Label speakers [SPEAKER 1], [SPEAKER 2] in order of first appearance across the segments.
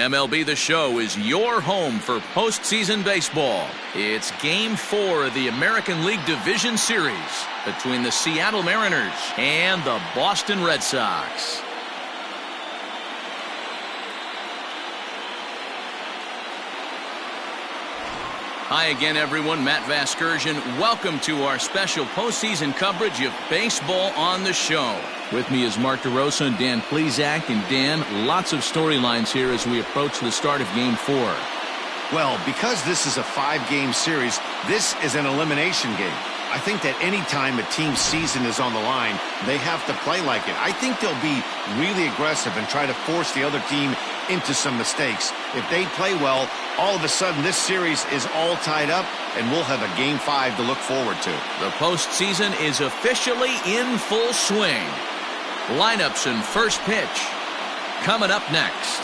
[SPEAKER 1] MLB The Show is your home for postseason baseball. It's Game 4 of the American League Division Series between the Seattle Mariners and the Boston Red Sox. Hi again, everyone. Matt Vasgersian. Welcome to our special postseason coverage of Baseball on the Show. With me is Mark DeRosa and Dan Plesac. And Dan, lots of storylines here as we approach the start of Game 4.
[SPEAKER 2] Well, because this is a 5-game series, this is an elimination game. I think that any time a team's season is on the line, they have to play like it. I think they'll be really aggressive and try to force the other team into some mistakes. If they play well, all of a sudden this series is all tied up and we'll have a Game 5 to look forward to.
[SPEAKER 1] The postseason is officially in full swing. Lineups and first pitch coming up next.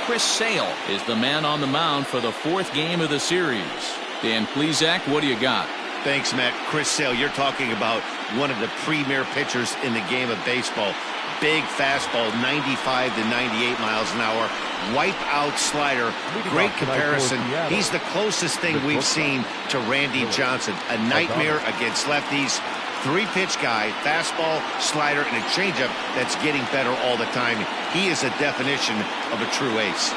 [SPEAKER 1] Chris Sale is the man on the mound for the 4th game of the series. Dan Plesac, what do you got?
[SPEAKER 2] Thanks, Matt. Chris Sale, you're talking about one of the premier pitchers in the game of baseball. Big fastball, 95 to 98 miles an hour. Wipe-out slider. Great comparison. He's the closest thing we've seen to Randy Johnson. A nightmare against lefties. 3-pitch guy, fastball, slider, and a changeup that's getting better all the time. He is a definition of a true ace.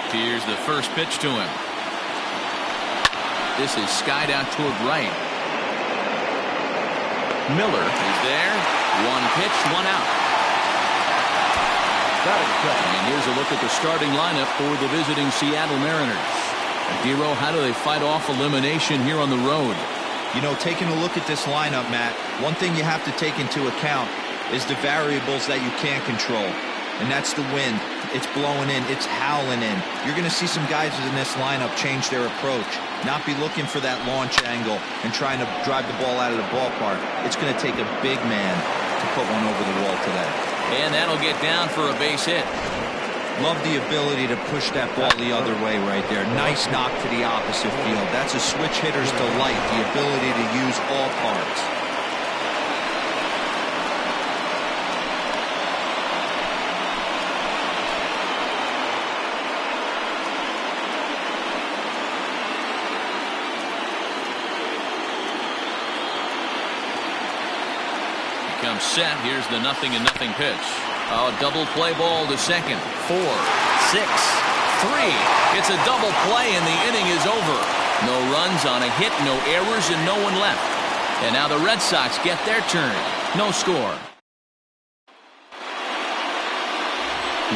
[SPEAKER 1] Here's the first pitch to him. This is skied out toward right. Miller is there. 1 pitch, 1 out. And here's a look at the starting lineup for the visiting Seattle Mariners. Dero, how do they fight off elimination here on the road?
[SPEAKER 3] You know, taking a look at this lineup, Matt, one thing you have to take into account is the variables that you can't control. And that's the wind. It's blowing in. It's howling in. You're going to see some guys in this lineup change their approach. Not be looking for that launch angle and trying to drive the ball out of the ballpark. It's going to take a big man to put one over the wall today.
[SPEAKER 1] And that'll get down for a base hit.
[SPEAKER 3] Love the ability to push that ball the other way right there. Nice knock to the opposite field. That's a switch hitter's delight, the ability to use all parts.
[SPEAKER 1] Comes set. Here's the 0-0 pitch. A double play ball to second. 4, 6, 3. It's a double play and the inning is over. No runs on a hit, no errors, and no one left. And now the Red Sox get their turn. No score.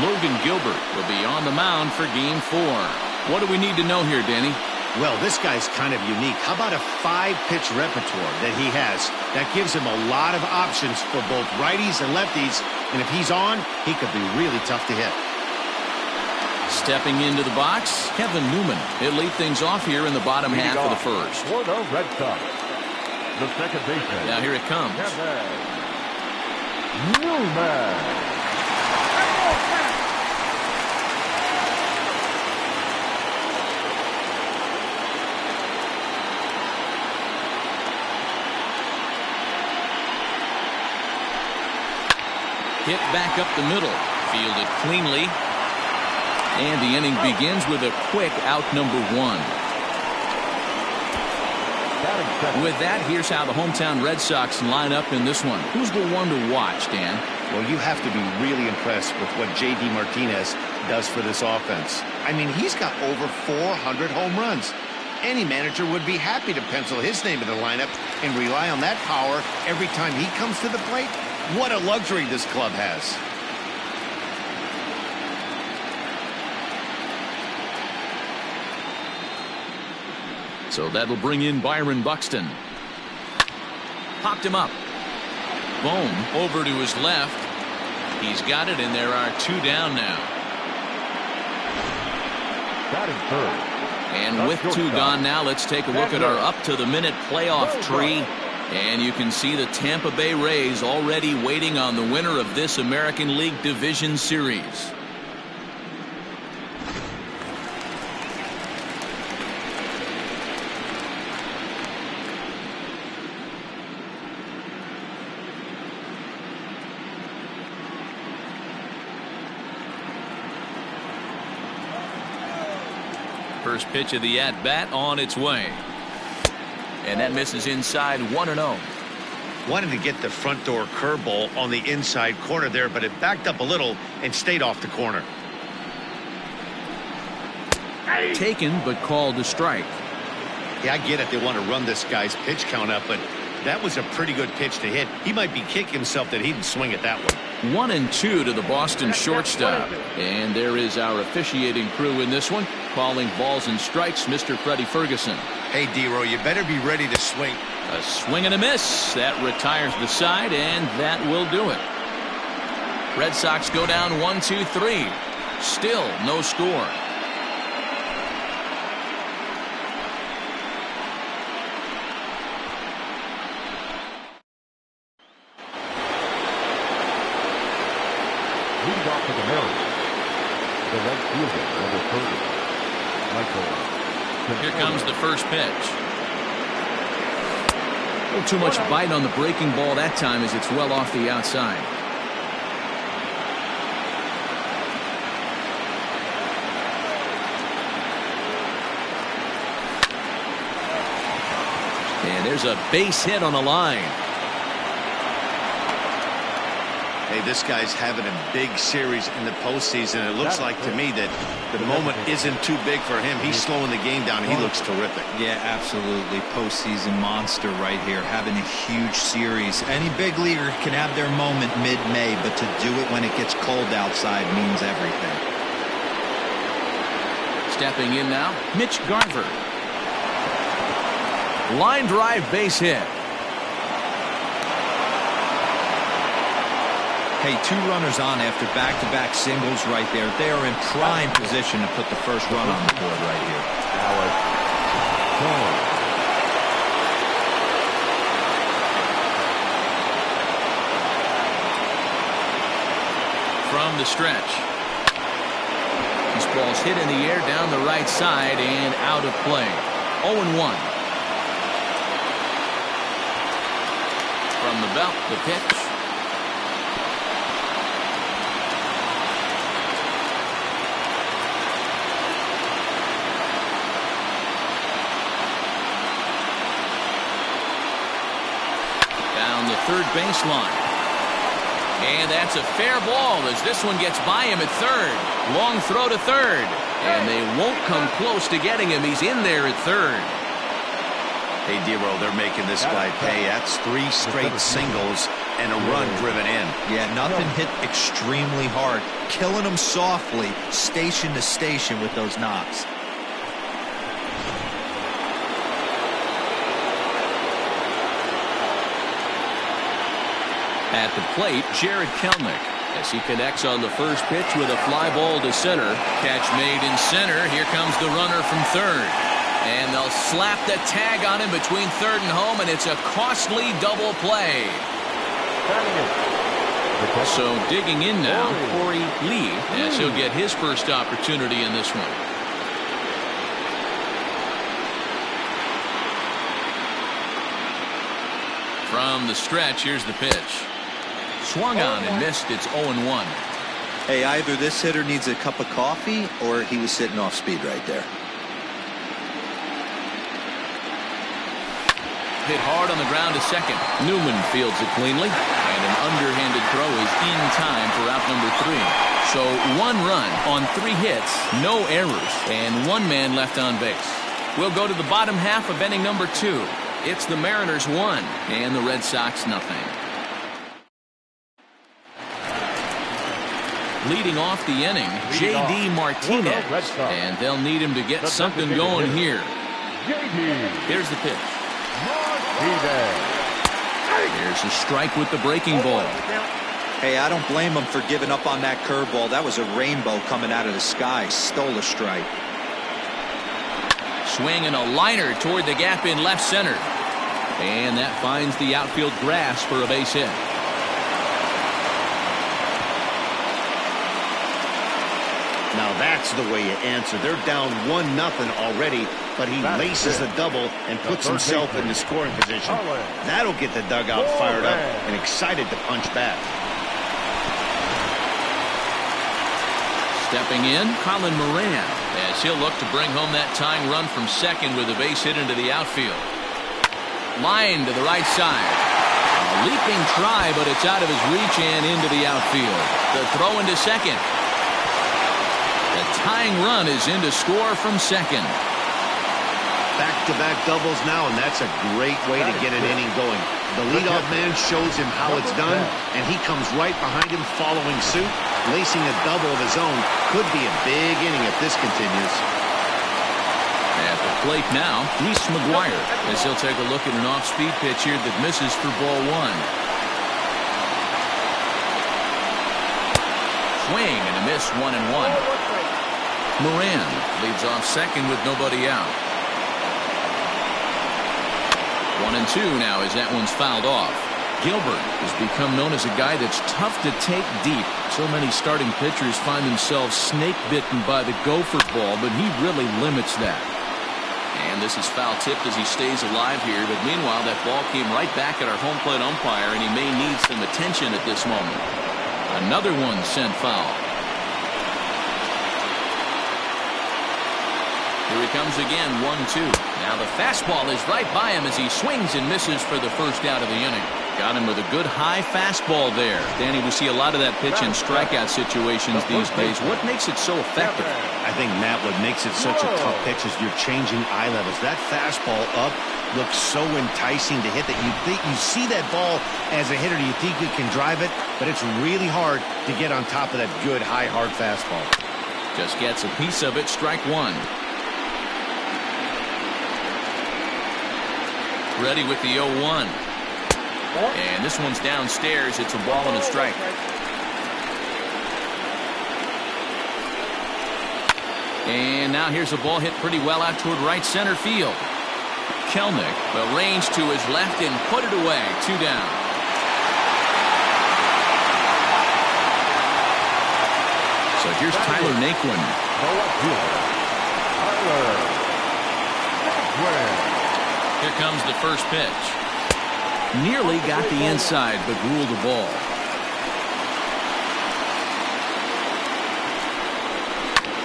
[SPEAKER 1] Logan Gilbert will be on the mound for Game 4. What do we need to know here, Danny?
[SPEAKER 2] Well, this guy's kind of unique. How about a 5-pitch repertoire that he has? That gives him a lot of options for both righties and lefties. And if he's on, he could be really tough to hit.
[SPEAKER 1] Stepping into the box, Kevin Newman. He'll lead things off here in the bottom half of the first.
[SPEAKER 4] For the Red Sox, the second baseman.
[SPEAKER 1] Now here it comes.
[SPEAKER 4] Newman.
[SPEAKER 1] Hit back up the middle. Fielded cleanly. And the inning begins with a quick out number 1. With that, here's how the hometown Red Sox line up in this one. Who's the one to watch, Dan?
[SPEAKER 2] Well, you have to be really impressed with what J.D. Martinez does for this offense. I mean, he's got over 400 home runs. Any manager would be happy to pencil his name in the lineup and rely on that power every time he comes to the plate. What a luxury this club has.
[SPEAKER 1] So that'll bring in Byron Buxton. Popped him up. Bohm over to his left. He's got it, and there are 2 down now.
[SPEAKER 4] Batting first.
[SPEAKER 1] And with 2 gone now, let's take a look at our up-to-the-minute playoff tree. And you can see the Tampa Bay Rays already waiting on the winner of this American League Division Series. First pitch of the at-bat on its way. And that misses inside 1-0.
[SPEAKER 2] Wanted to get the front door curveball on the inside corner there, but it backed up a little and stayed off the corner.
[SPEAKER 1] Taken, but called a strike.
[SPEAKER 2] Yeah, I get it. They want to run this guy's pitch count up, but that was a pretty good pitch to hit. He might be kicking himself that he didn't swing at that one.
[SPEAKER 1] 1-2 to the Boston shortstop. And there is our officiating crew in this one, calling balls and strikes, Mr. Freddie Ferguson.
[SPEAKER 2] Hey, D-Row, you better be ready to swing.
[SPEAKER 1] A swing and a miss. That retires the side, and that will do it. Red Sox go down 1-2-3. Still no score.
[SPEAKER 4] Lead off for the Mariners, the right fielder, number 30, Michael.
[SPEAKER 1] Here comes the first pitch. A little too much bite on the breaking ball that time as it's well off the outside. And there's a base hit on the line.
[SPEAKER 2] Hey, this guy's having a big series in the postseason. It looks like to me that the moment isn't too big for him. He's slowing the game down. He looks terrific.
[SPEAKER 3] Yeah, absolutely. Postseason monster right here, having a huge series. Any big leaguer can have their moment mid-May, but to do it when it gets cold outside means everything.
[SPEAKER 1] Stepping in now, Mitch Garver. Line drive base hit.
[SPEAKER 3] Hey, 2 runners on after back-to-back singles right there. They are in prime position to put the first run on the board right here.
[SPEAKER 1] From the stretch. This ball's hit in the air down the right side and out of play. 0-1. From the belt, the pitch. Down the third baseline. And that's a fair ball as this one gets by him at third. Long throw to third. And they won't come close to getting him. He's in there at third.
[SPEAKER 2] Hey, D-Row, they're making this guy pay. That's 3 straight singles and a run driven in.
[SPEAKER 3] Yeah, nothing hit extremely hard. Killing him softly, station to station with those knocks.
[SPEAKER 1] At the plate, Jared Kelnick, as he connects on the first pitch with a fly ball to center. Catch made in center. Here comes the runner from third. And they'll slap the tag on him between third and home, and it's a costly double play. So digging in now, Corey Lee, as he'll get his first opportunity in this one. From the stretch, here's the pitch. Swung on and missed. It's 0-1.
[SPEAKER 3] Hey, either this hitter needs a cup of coffee or he was sitting off speed right there.
[SPEAKER 1] Hit hard on the ground to second. Newman fields it cleanly, and an underhanded throw is in time for out number 3. So 1 run on 3 hits, no errors, and 1 man left on base. We'll go to the bottom half of inning number 2. It's the Mariners 1 and the Red Sox nothing. Leading off the inning, J.D. Martinez, and they'll need him to get something going here. Here's the pitch. There's a strike with the breaking ball.
[SPEAKER 3] Hey, I don't blame him for giving up on that curveball. That was a rainbow coming out of the sky. Stole a strike.
[SPEAKER 1] Swing and a liner toward the gap in left center. And that finds the outfield grass for a base hit.
[SPEAKER 2] Now that's the way you answer. They're down 1-0 already, but he laces the double and puts himself in the scoring position. That'll get the dugout fired up and excited to punch back.
[SPEAKER 1] Stepping in, Colin Moran, As he'll look to bring home that tying run from second with a base hit into the outfield. Line to the right side. A leaping try, but it's out of his reach and into the outfield. The throw into second. The tying run is in to score from second.
[SPEAKER 2] Back-to-back doubles now, and that's a great way to get an inning going. The leadoff man shows him how it's done, and he comes right behind him following suit. Lacing a double of his own could be a big inning if this continues.
[SPEAKER 1] At the plate now, Reese McGuire, as he'll take a look at an off-speed pitch here that misses for ball one. Swing and a miss, 1-1. Moran leads off second with nobody out. 1-2 now as that one's fouled off. Gilbert has become known as a guy that's tough to take deep. So many starting pitchers find themselves snake bitten by the gopher ball, but he really limits that. And this is foul tipped as he stays alive here, but meanwhile that ball came right back at our home plate umpire, and he may need some attention at this moment. Another one sent foul. Here he comes again, 1-2. Now the fastball is right by him as he swings and misses for the first out of the inning. Got him with a good high fastball there. Danny, we see a lot of that pitch in strikeout situations these days. What makes it so effective?
[SPEAKER 2] I think, Matt, what makes it such a tough pitch is you're changing eye levels. That fastball up looks so enticing to hit that you see that ball as a hitter, you think you can drive it, but it's really hard to get on top of that good high hard fastball.
[SPEAKER 1] Just gets a piece of it, strike one. Ready with the 0-1. And this one's downstairs. It's a ball and a strike. And now here's a ball hit pretty well out toward right center field. Kelnick arranged to his left and put it away. 2 down. So here's Tyler Naquin. Here comes the first pitch. Nearly got the inside, but ruled the ball.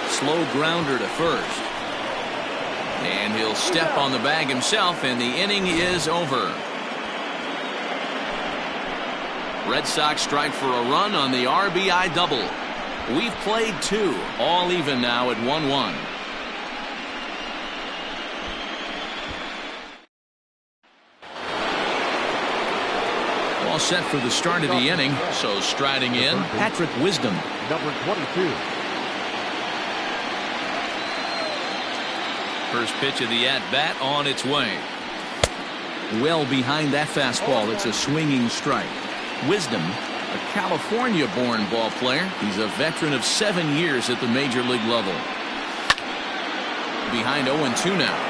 [SPEAKER 1] Slow grounder to first. And he'll step on the bag himself, and the inning is over. Red Sox strike for a run on the RBI double. We've played 2, all even now at 1-1. All set for the start of the inning. So striding in, Patrick Wisdom.
[SPEAKER 4] Number 22.
[SPEAKER 1] First pitch of the at-bat on its way. Well behind that fastball. It's a swinging strike. Wisdom, a California-born ball player. He's a veteran of 7 years at the major league level. Behind 0-2 now.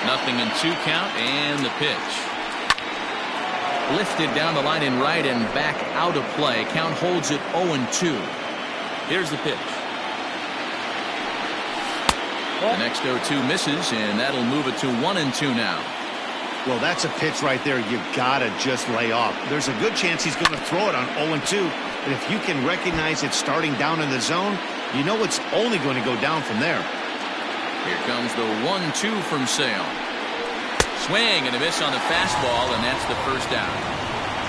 [SPEAKER 1] 0-2 count, and the pitch. Lifted down the line in right and back out of play. Count holds it 0-2. Here's the pitch. The next 0-2 misses, and that'll move it to 1-2 now.
[SPEAKER 2] Well, that's a pitch right there you gotta just lay off. There's a good chance he's going to throw it on 0-2, and if you can recognize it starting down in the zone, you know it's only going to go down from there.
[SPEAKER 1] Here comes the 1-2 from Sale. Swing and a miss on the fastball, and that's the first out.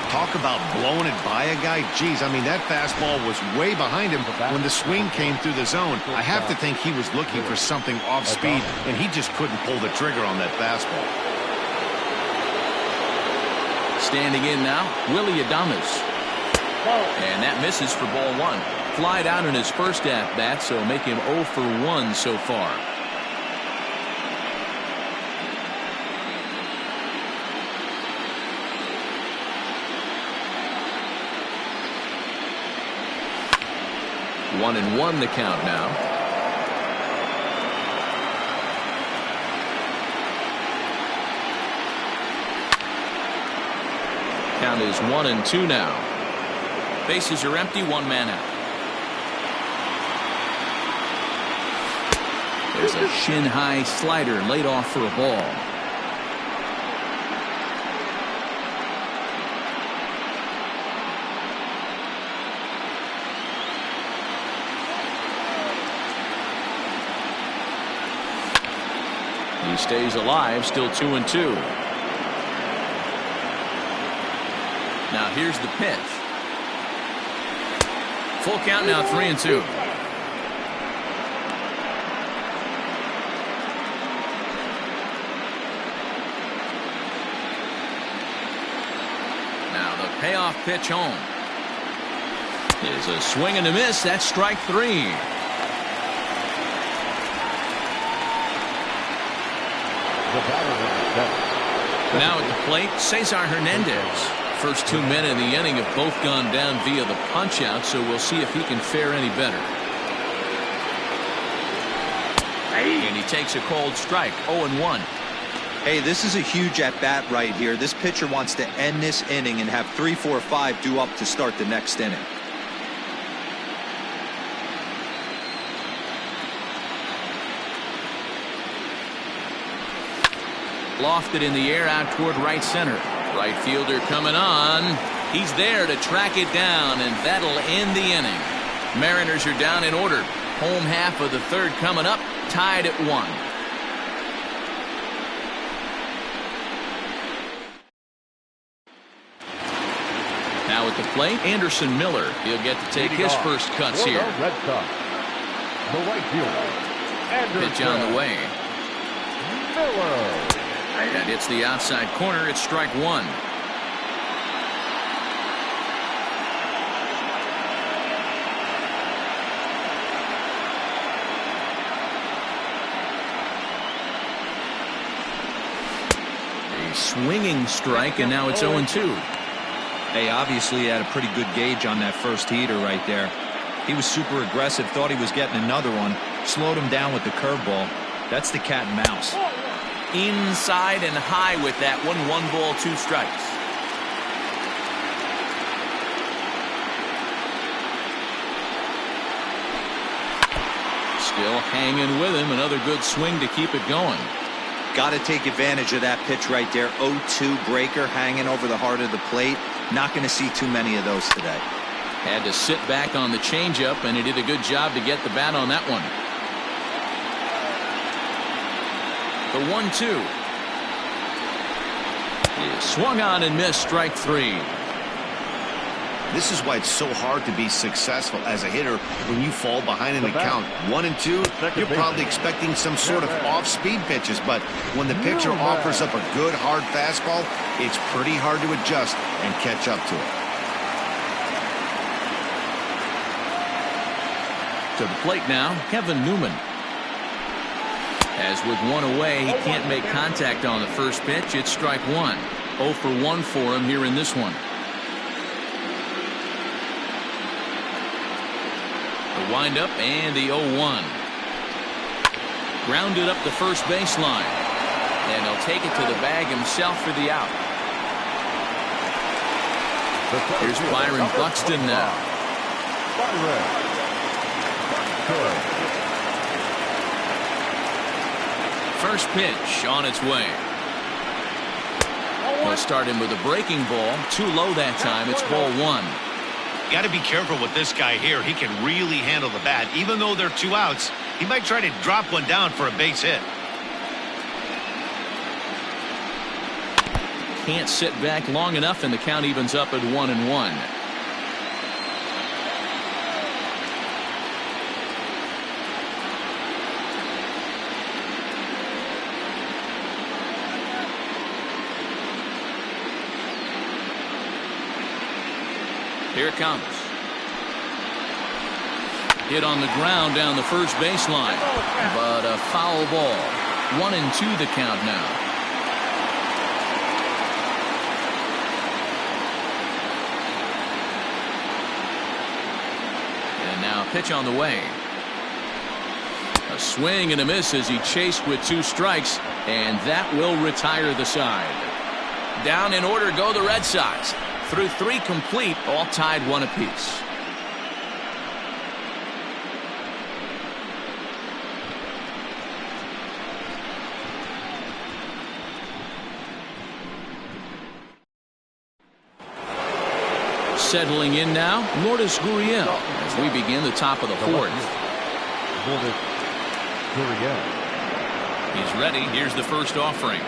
[SPEAKER 2] Talk about blowing it by a guy. Geez, I mean, that fastball was way behind him when the swing came through the zone. I have to think he was looking for something off speed, and he just couldn't pull the trigger on that fastball.
[SPEAKER 1] Standing in now, Willie Adames. And that misses for ball one. Flied out in his first at-bat, so make him 0 for 1 so far. One and one the count now. Count is 1-2 now. Bases are empty, 1 man out. There's a shin-high slider laid off for a ball. He stays alive, still 2-2. Now here's the pitch. Full count now, 3-2. Now the payoff pitch home is a swing and a miss. That's strike 3. Now at the plate, Cesar Hernandez. First 2 men in the inning have both gone down via the punch out, so we'll see if he can fare any better. And he takes a cold strike, 0-1.
[SPEAKER 3] Hey, this is a huge at-bat right here. This pitcher wants to end this inning and have 3, 4, 5 due up to start the next inning.
[SPEAKER 1] Lofted in the air out toward right center. Right fielder coming on. He's there to track it down, and that'll end the inning. Mariners are down in order. Home half of the third coming up, tied at 1. Now at the plate, Anderson Miller. He'll get to take his first cuts here.
[SPEAKER 4] Red Sox, the right fielder, Anderson.
[SPEAKER 1] Pitch on the way.
[SPEAKER 4] Miller.
[SPEAKER 1] That hits the outside corner. It's strike 1. A swinging strike, and now it's 0-2.
[SPEAKER 3] Hey, obviously he had a pretty good gauge on that first heater right there. He was super aggressive, thought he was getting another one, slowed him down with the curveball. That's the cat and mouse.
[SPEAKER 1] Inside and high with that one. 1 ball, 2 strikes. Still hanging with him. Another good swing to keep it going.
[SPEAKER 3] Got to take advantage of that pitch right there. 0-2 breaker hanging over the heart of the plate. Not going to see too many of those today.
[SPEAKER 1] Had to sit back on the changeup, and he did a good job to get the bat on that one. The 1-2 is swung on and missed, strike 3.
[SPEAKER 2] This is why it's so hard to be successful as a hitter when you fall behind in the count. 1-2, you're probably expecting some sort of off-speed pitches, but when the pitcher offers up a good hard fastball, it's pretty hard to adjust and catch up to it.
[SPEAKER 1] To the plate now, Kevin Newman. As with 1 away, he can't make contact on the first pitch. It's strike 1. 0 for 1 for him here in this one. The windup and the 0-1. Grounded up the first baseline. And he'll take it to the bag himself for the out. Here's Byron Buxton now. First pitch on its way. We'll start him with a breaking ball. Too low that time. It's ball 1.
[SPEAKER 2] You got to be careful with this guy here. He can really handle the bat. Even though they're 2 outs, he might try to drop one down for a base hit.
[SPEAKER 1] Can't sit back long enough, and the count evens up at 1-1. Here it comes. Hit on the ground down the first baseline, but a foul ball. 1-2 the count now. And now pitch on the way. A swing and a miss as he chased with 2 strikes, and that will retire the side. Down in order go the Red Sox. Through 3 complete, all tied 1 apiece. Settling in now, Lourdes Gurriel as we begin the top of the 4th. He's ready. Here's the first offering.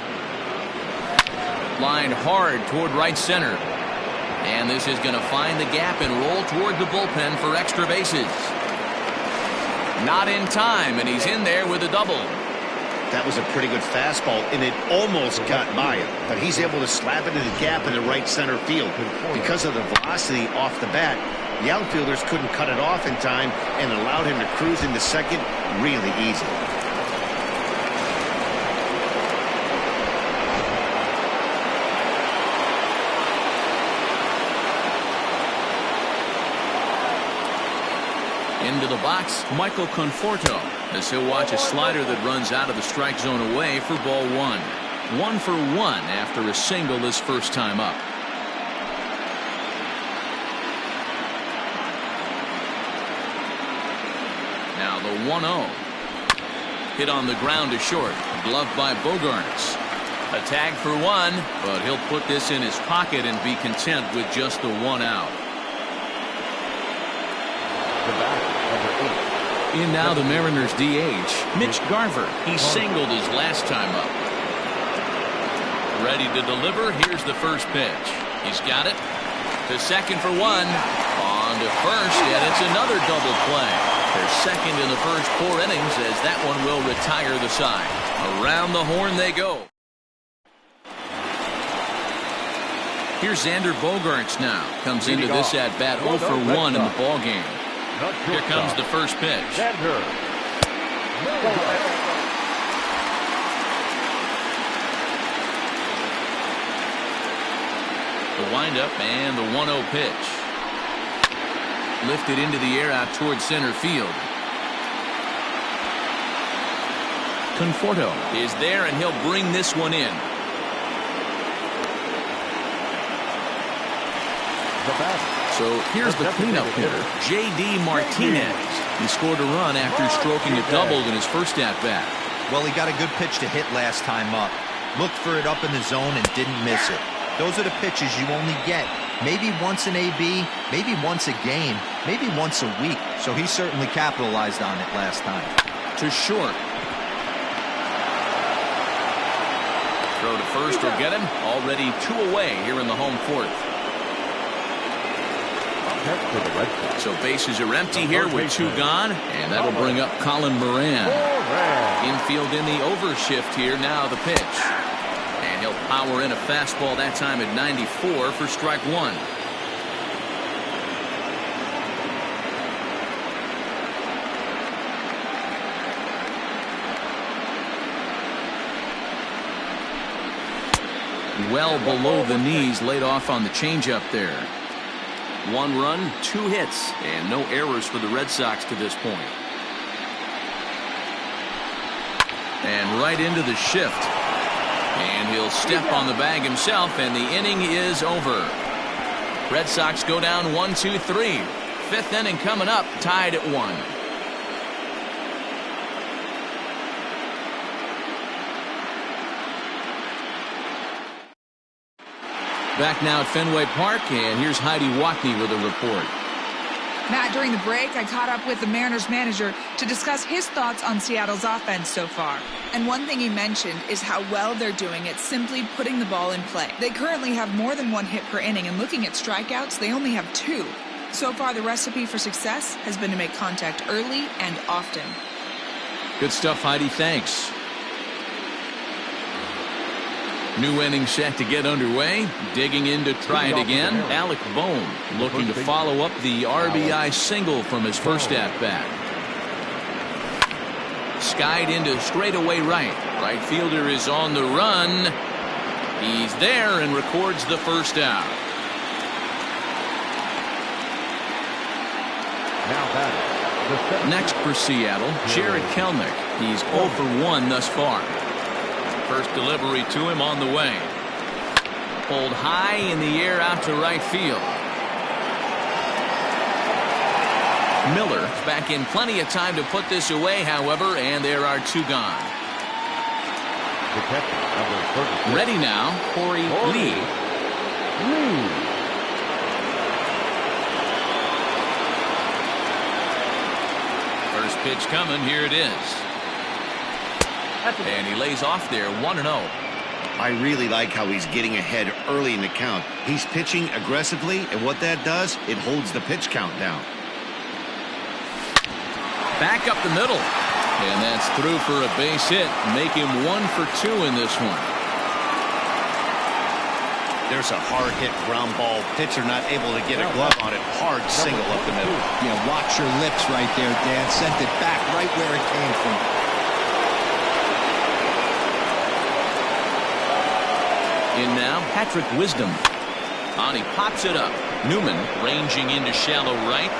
[SPEAKER 1] Lined hard toward right center. And this is going to find the gap and roll toward the bullpen for extra bases. Not in time, and he's in there with a double.
[SPEAKER 2] That was a pretty good fastball, and it almost got by him. But he's able to slap it in the gap in the right center field. Because of the velocity off the bat, the outfielders couldn't cut it off in time and allowed him to cruise into second really easy.
[SPEAKER 1] Into the box, Michael Conforto, as he'll watch a slider that runs out of the strike zone away for ball one. 1 for 1 after a single his first time up. Now the 1-0. Hit on the ground to short. Gloved by Bogaerts. A tag for one, but he'll put this in his pocket and be content with just the 1 out. In now the Mariners DH, Mitch Garver. He singled his last time up. Ready to deliver. Here's the first pitch. He's got it. To second for one. On to first, and it's another double play. They're second in the first 4 innings as that one will retire the side. Around the horn they go. Here's Xander Bogaerts now. Comes into this at bat 0 for 1 in the ball game. Here comes the first pitch. The windup and the 1-0 pitch. Lifted into the air out towards center field. Conforto is there, and he'll bring this one in. So here's the cleanup hitter, J.D. Martinez. He scored a run after stroking a double in his first at-bat.
[SPEAKER 3] Well, he got a good pitch to hit last time up. Looked for it up in the zone and didn't miss it. Those are the pitches you only get maybe once an AB, maybe once a game, maybe once a week. So he certainly capitalized on it last time.
[SPEAKER 1] To short. Throw to first will get him. Already 2 away here in the home fourth. So bases are empty here with 2 gone, and that'll bring up Colin Moran. Infield in the overshift here. Now the pitch. And he'll power in a fastball that time at 94 for strike 1. Well below the knees, laid off on the changeup there. 1 run, 2 hits, and no errors for the Red Sox to this point. And right into the shift. And he'll step on the bag himself, and the inning is over. Red Sox go down 1-2-3. 5th inning coming up, tied at 1. Back now at Fenway Park, and here's Heidi Watney with a report.
[SPEAKER 5] Matt, during the break, I caught up with the Mariners manager to discuss his thoughts on Seattle's offense so far. And one thing he mentioned is how well they're doing at simply putting the ball in play. They currently have more than 1 hit per inning, and looking at strikeouts, they only have 2. So far, the recipe for success has been to make contact early and often.
[SPEAKER 1] Good stuff, Heidi. Thanks. New inning set to get underway. Digging in to try it again. Alec Bohm looking to follow up the RBI single from his first at-bat. Skied into straightaway right. Right fielder is on the run. He's there and records the first out. Next for Seattle, Jared Kelenic. He's 0 for 1 thus far. First delivery to him on the way. Pulled high in the air out to right field. Miller back in plenty of time to put this away, however, and there are 2 gone. Ready now, Corey Lee. First pitch coming, here it is. And he lays off there, 1-0.
[SPEAKER 2] I really like how he's getting ahead early in the count. He's pitching aggressively, and what that does, it holds the pitch count down.
[SPEAKER 1] Back up the middle. And that's through for a base hit. Make him 1 for 2 in this one.
[SPEAKER 2] There's a hard hit ground ball. Pitcher not able to get a glove on it. Hard single up the middle.
[SPEAKER 3] Yeah, watch your lips right there, Dan. Sent it back right where it came from.
[SPEAKER 1] In now, Patrick Wisdom. He pops it up. Newman ranging into shallow right.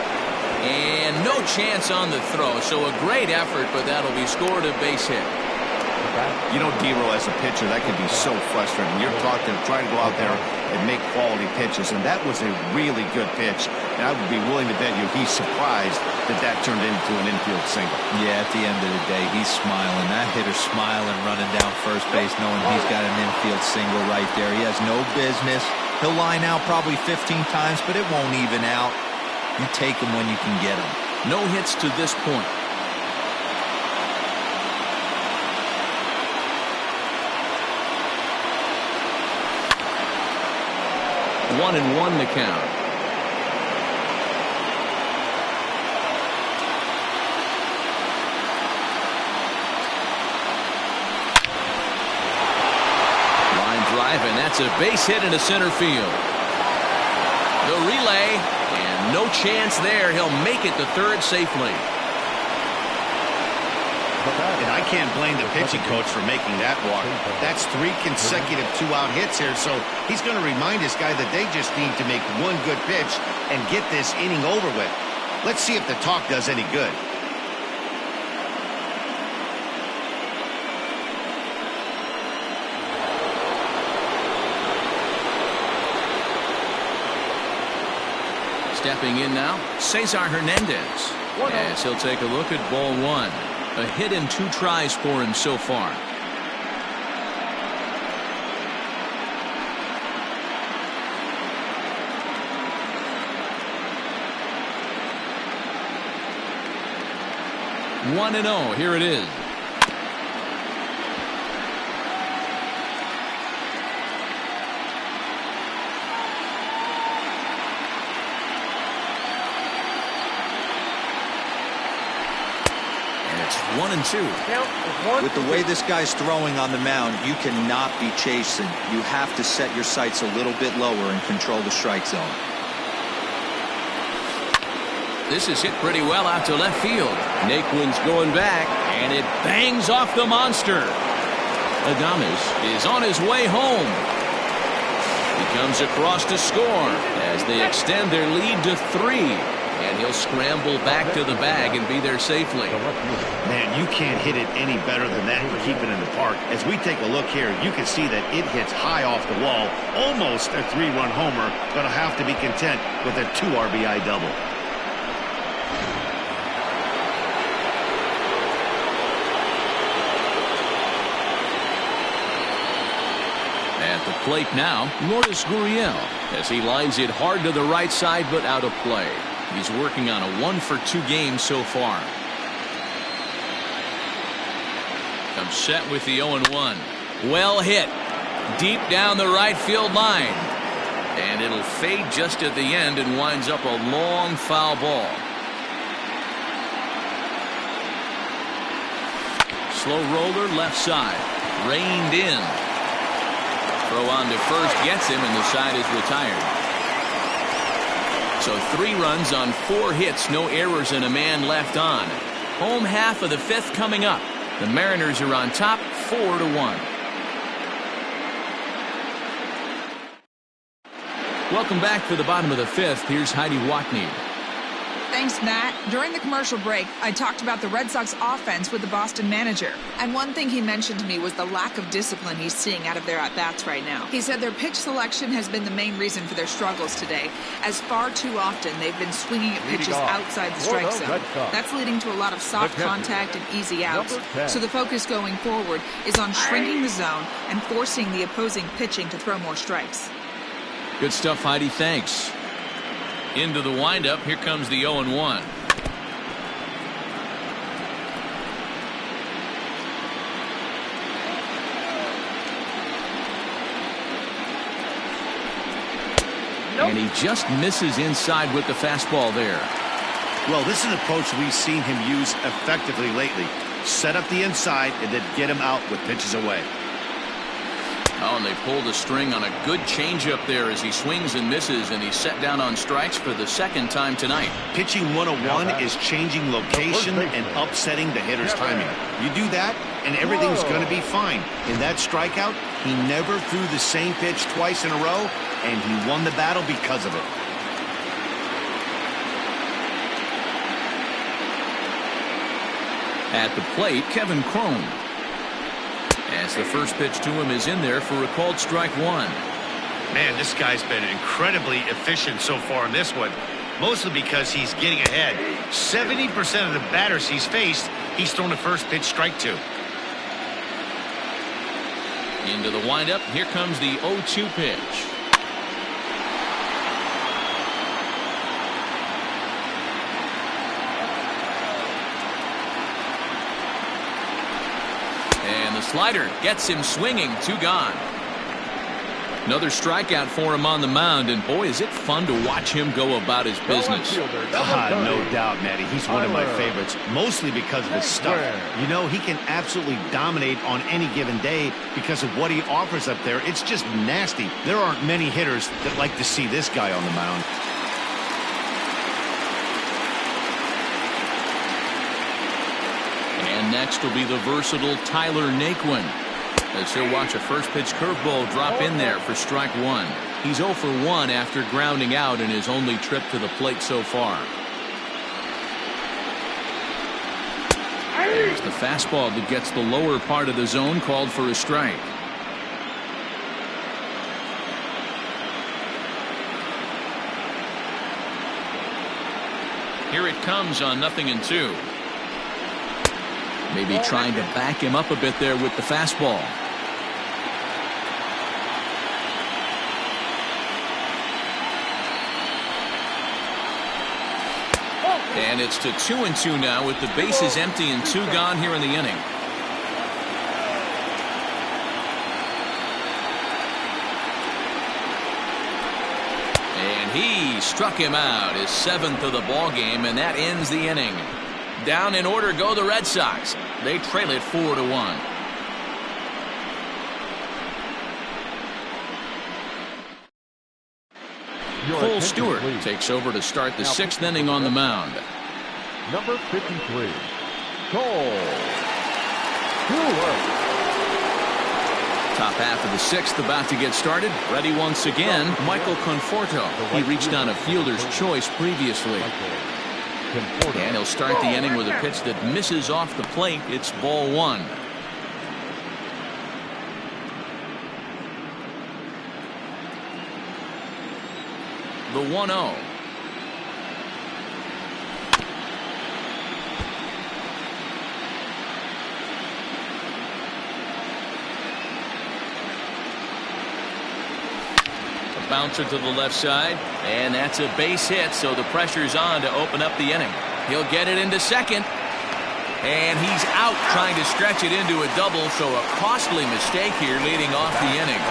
[SPEAKER 1] And no chance on the throw. So a great effort, but that'll be scored a base hit.
[SPEAKER 2] You know, D-Row, as a pitcher, that can be so frustrating. You're taught to try to go out there and make quality pitches, and that was a really good pitch. And I would be willing to bet you he's surprised that that turned into an infield single.
[SPEAKER 3] Yeah, at the end of the day, he's smiling. That hitter's smiling, running down first base, knowing he's got an infield single right there. He has no business. He'll line out probably 15 times, but it won't even out. You take him when you can get him.
[SPEAKER 1] No hits to this point. One and one the count. Line drive, and that's a base hit into center field. The relay, and no chance there. He'll make it to third safely.
[SPEAKER 2] And I can't blame the pitching coach for making that walk. That's 3 consecutive 2-out hits here, so he's going to remind this guy that they just need to make one good pitch and get this inning over with. Let's see if the talk does any good.
[SPEAKER 1] Stepping in now, Cesar Hernandez. As he'll take a look at ball 1. A hit in 2 tries for him so far. One and 0. Here it is. It's 1 and 2.
[SPEAKER 3] With the way this guy's throwing on the mound, you cannot be chasing. You have to set your sights a little bit lower and control the strike zone.
[SPEAKER 1] This is hit pretty well out to left field. Naquin's going back, and it bangs off the monster. Adames is on his way home. He comes across to score as they extend their lead to 3. And he'll scramble back to the bag and be there safely.
[SPEAKER 2] Man, you can't hit it any better than that to keep it in the park. As we take a look here, you can see that it hits high off the wall. Almost a 3-run homer. Going to have to be content with a 2 RBI double.
[SPEAKER 1] At the plate now, Lourdes Gurriel, as he lines it hard to the right side but out of play. He's working on a 1 for 2 game so far. Comes set with the 0-1. Well hit. Deep down the right field line. And it'll fade just at the end and winds up a long foul ball. Slow roller left side. Reined in. Throw on to first gets him, and the side is retired. So 3 runs on 4 hits, no errors, and a man left on. Home half of the 5th coming up. The Mariners are on top 4-1. Welcome back for the bottom of the 5th. Here's Heidi Watney.
[SPEAKER 5] Thanks, Matt. During the commercial break, I talked about the Red Sox offense with the Boston manager. And one thing he mentioned to me was the lack of discipline he's seeing out of their at-bats right now. He said their pitch selection has been the main reason for their struggles today, as far too often they've been swinging at pitches outside the strike zone. That's leading to a lot of soft contact and easy outs. So the focus going forward is on shrinking the zone and forcing the opposing pitching to throw more strikes.
[SPEAKER 1] Good stuff, Heidi. Thanks. Into the windup. Here comes the 0-1. And he just misses inside with the fastball there.
[SPEAKER 2] Well, this is an approach we've seen him use effectively lately. Set up the inside and then get him out with pitches away.
[SPEAKER 1] Oh, and they pulled a string on a good changeup there as he swings and misses, and he's set down on strikes for the second time tonight.
[SPEAKER 2] Pitching 101 is changing location and upsetting the hitter's timing. You do that, and everything's going to be fine. In that strikeout, he never threw the same pitch twice in a row, and he won the battle because of it.
[SPEAKER 1] At the plate, Kevin Cron. As the first pitch to him is in there for a called strike one.
[SPEAKER 2] Man, this guy's been incredibly efficient so far in this one, mostly because he's getting ahead. 70% of the batters he's faced, he's thrown the first pitch strike to.
[SPEAKER 1] Into the windup, here comes the 0-2 pitch. And the slider gets him swinging. 2 gone. Another strikeout for him on the mound, and boy, is it fun to watch him go about his business.
[SPEAKER 2] No doubt, Matty. He's one of my favorites, mostly because of his stuff. You know, he can absolutely dominate on any given day because of what he offers up there. It's just nasty. There aren't many hitters that like to see this guy on the mound.
[SPEAKER 1] And next will be the versatile Tyler Naquin, as he'll watch a first pitch curveball drop in there for strike one. He's 0 for 1 after grounding out in his only trip to the plate so far. There's the fastball that gets the lower part of the zone, called for a strike. Here it comes on 0-2. Maybe trying to back him up a bit there with the fastball. And it's to 2-2 now with the bases empty and 2 gone here in the inning. And he struck him out, his 7th of the ball game, and that ends the inning. Down in order go the Red Sox. They trail it 4-1. Cole Stewart takes over to start the 6th inning on the mound.
[SPEAKER 4] Number 53, Cole Stewart.
[SPEAKER 1] Top half of the 6th about to get started. Ready once again, Michael Conforto. He reached on a fielder's choice previously. And he'll start the inning with a pitch that misses off the plate. It's ball 1. The 1-0. A bouncer to the left side, and that's a base hit, so the pressure's on to open up the inning. He'll get it into second, and he's out trying to stretch it into a double, so a costly mistake here leading off the inning.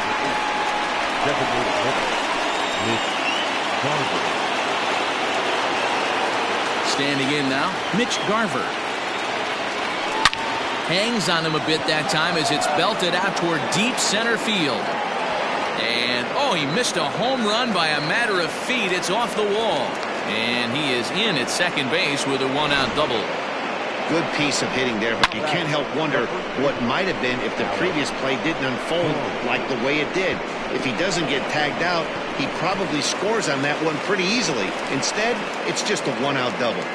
[SPEAKER 1] Standing in now, Mitch Garver. Hangs on him a bit that time as it's belted out toward deep center field. And, oh, he missed a home run by a matter of feet. It's off the wall. And he is in at second base with a 1-out double.
[SPEAKER 2] Good piece of hitting there, but you can't help wonder what might have been if the previous play didn't unfold like the way it did. If he doesn't get tagged out, he probably scores on that one pretty easily. Instead, it's just a 1-out double.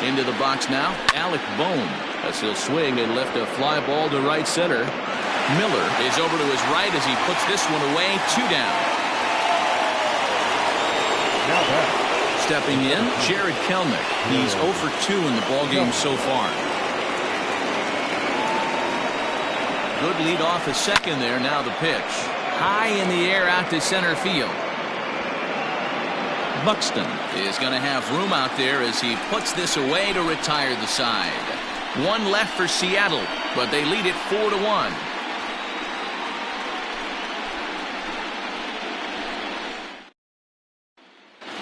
[SPEAKER 1] Into the box now, Alec Bohm, as he'll swing and lift a fly ball to right center. Miller is over to his right as he puts this one away. 2 down. Stepping in, Jared Kelnick. He's 0 for 2 in the ballgame so far. Good lead off a second there. Now the pitch. High in the air out to center field. Buxton is going to have room out there as he puts this away to retire the side. One left for Seattle, but they lead it 4-1.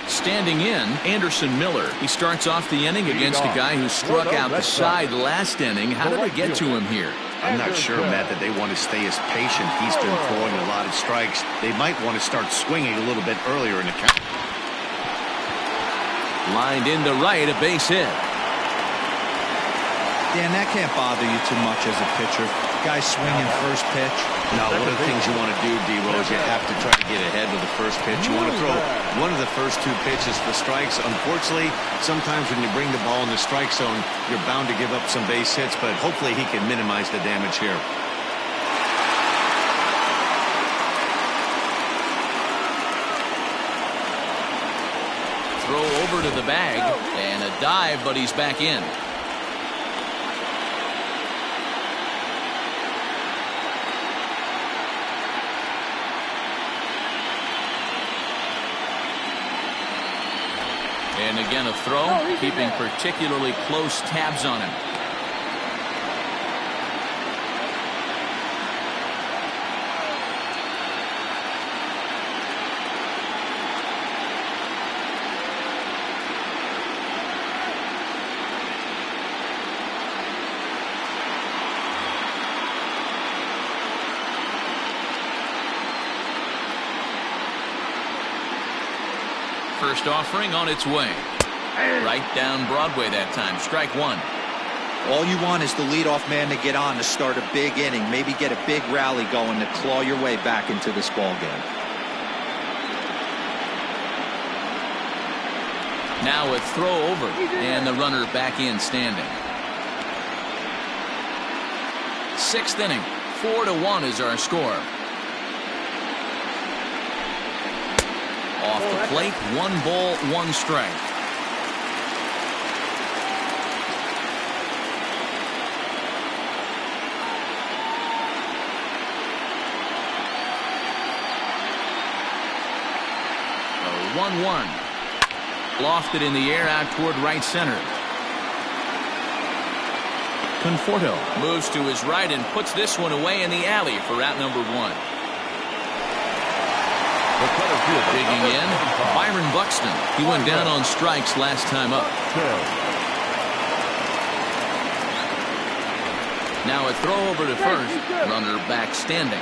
[SPEAKER 1] Standing in, Anderson Miller. He starts off the inning against a guy who struck out the side last inning. How did it get to him here?
[SPEAKER 2] I'm not sure, Matt, that they want to stay as patient. He's been throwing a lot of strikes. They might want to start swinging a little bit earlier in the count.
[SPEAKER 1] Lined into right, a base hit.
[SPEAKER 3] Dan, that can't bother you too much as a pitcher. Guy swinging first pitch.
[SPEAKER 2] No, one of the things you want to do, D-Rose, you have to try to get ahead with the first pitch. You want to throw one of the first two pitches for strikes. Unfortunately, sometimes when you bring the ball in the strike zone, you're bound to give up some base hits, but hopefully he can minimize the damage here.
[SPEAKER 1] Throw over to the bag, and a dive, but he's back in. And again a throw, keeping particularly close tabs on him. First offering on its way. Right down Broadway that time. Strike one.
[SPEAKER 3] All you want is the leadoff man to get on to start a big inning. Maybe get a big rally going to claw your way back into this ball game.
[SPEAKER 1] Now a throw over, and the runner back in standing. Sixth inning. 4-1 is our score. Off the plate, 1 ball, 1 strike. A 1-1. Lofted in the air out toward right center. Conforto moves to his right and puts this one away in the alley for out number 1. Digging in, Byron Buxton. He went down on strikes last time up. Now a throw over to first. Runner back standing.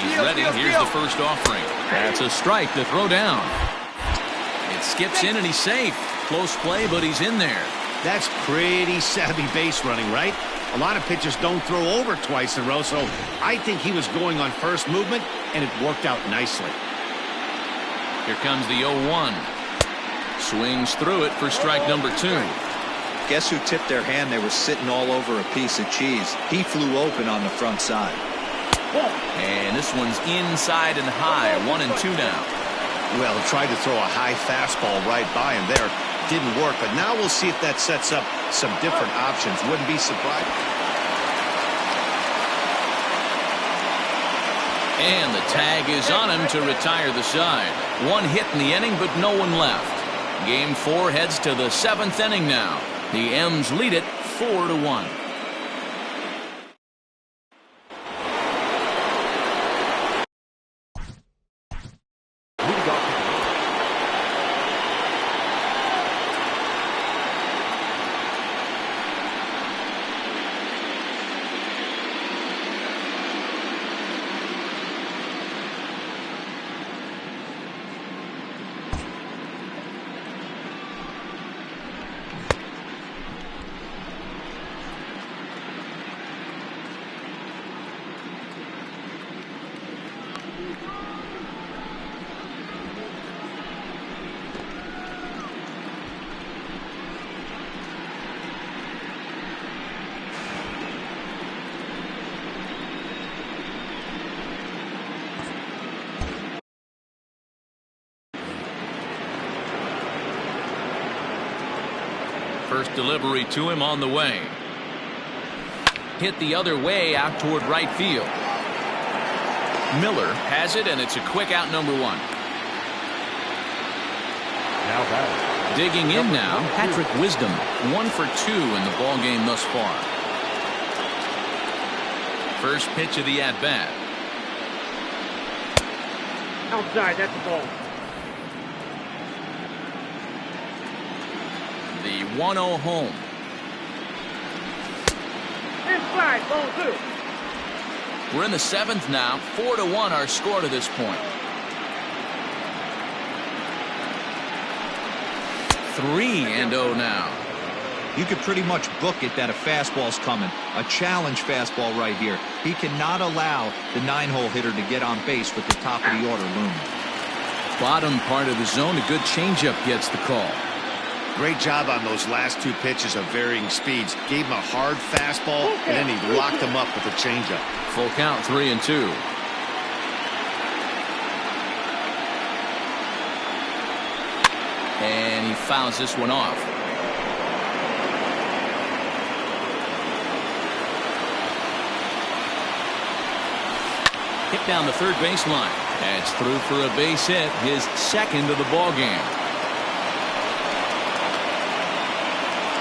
[SPEAKER 1] He's ready. Here's the first offering. That's a strike to throw down. It skips in and he's safe. Close play, but he's in there.
[SPEAKER 2] That's pretty savvy base running, right? A lot of pitchers don't throw over twice in a row, so I think he was going on first movement, and it worked out nicely.
[SPEAKER 1] Here comes the 0-1. Swings through it for strike number 2.
[SPEAKER 3] Guess who tipped their hand? They were sitting all over a piece of cheese. He flew open on the front side.
[SPEAKER 1] And this one's inside and high. 1-2 now.
[SPEAKER 2] Well, tried to throw a high fastball right by him there. Didn't work, but now we'll see if that sets up some different options. Wouldn't be surprised.
[SPEAKER 1] And the tag is on him to retire the side. 1 hit in the inning, but no one left. Game 4 heads to the 7th inning now. The M's lead it 4-1. First delivery to him on the way. Hit the other way out toward right field. Miller has it, and it's a quick out, number 1.
[SPEAKER 4] Now batting.
[SPEAKER 1] Digging in now, Patrick Wisdom, 1 for 2 in the ball game thus far. First pitch of the at-bat.
[SPEAKER 6] Outside, that's a ball.
[SPEAKER 1] The 1-0 home.
[SPEAKER 6] Inside, ball 2.
[SPEAKER 1] We're in the 7th now. 4-1 our score to this point. 3-0 now.
[SPEAKER 3] You could pretty much book it that a fastball's coming. A challenge fastball right here. He cannot allow the 9-hole hitter to get on base with the top of the order looming.
[SPEAKER 1] Bottom part of the zone, a good changeup gets the call.
[SPEAKER 2] Great job on those last 2 pitches of varying speeds. Gave him a hard fastball, and then he locked him up with a changeup.
[SPEAKER 1] Full count, 3-2. And he fouls this one off. Hit down the third baseline. That's through for a base hit, his 2nd of the ball game.